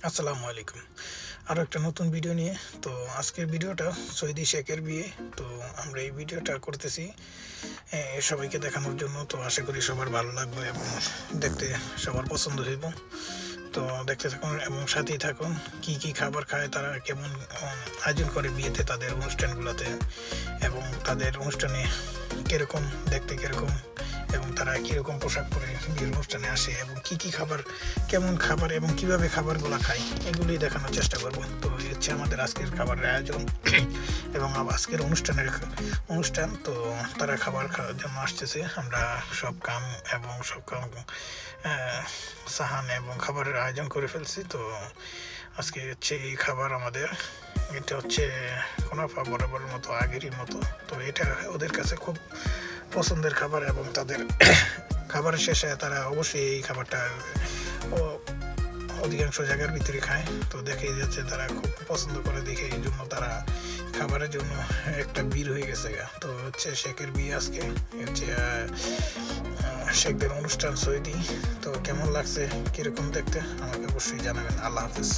আসসালামু আলাইকুম। আরও একটা নতুন ভিডিও নিয়ে। তো আজকের ভিডিওটা সৈয়দি শেখের বিয়ে। তো আমরা এই ভিডিওটা করতেছি সবাইকে দেখানোর জন্য। তো আশা করি সবার ভালো লাগবে এবং দেখতে সবার পছন্দ হইব। তো দেখতে থাকুন এবং সাথেই থাকুন। কি কি খাবার খায় তারা, কেমন আয়োজন করে বিয়েতে তাদের অনুষ্ঠানগুলোতে, এবং তাদের অনুষ্ঠানে কীরকম দেখতে, কীরকম এবং তারা কীরকম পোশাক পরে বিয়ের অনুষ্ঠানে আসে, এবং কি কি খাবার, কেমন খাবার এবং কিভাবে খাবারগুলো খায়, এগুলি দেখানোর চেষ্টা করব। তো এই হচ্ছে আমাদের আজকের খাবারের আয়োজন এবং আজকের অনুষ্ঠান। তো তারা খাবার খাওয়ার জন্য আসতেছে। আমরা সব কাম এবং সব কাম সাহান এবং খাবারের আয়োজন করে ফেলছি। তো আজকে হচ্ছে এই খাবার আমাদের, এটা হচ্ছে কোনাফা, বরাবরের মতো, আগেরই মতো। তো এটা ওদের কাছে খুব পছন্দের খাবার এবং তাদের খাবারের শেষে তারা অবশ্যই এই খাবারটা অধিকাংশ জায়গার ভিতরে খায়। তো দেখেই যাচ্ছে তারা খুব পছন্দ করে, দেখে এই জন্য তারা খাবারের জন্য একটা ভিড় হয়ে গেছে। তো হচ্ছে শেখের বিয়ে আজকে, হচ্ছে শেখদের অনুষ্ঠান সৈয়দি। তো কেমন লাগছে, কীরকম দেখতে, আমাকে অবশ্যই জানাবেন। আল্লাহ হাফিজ।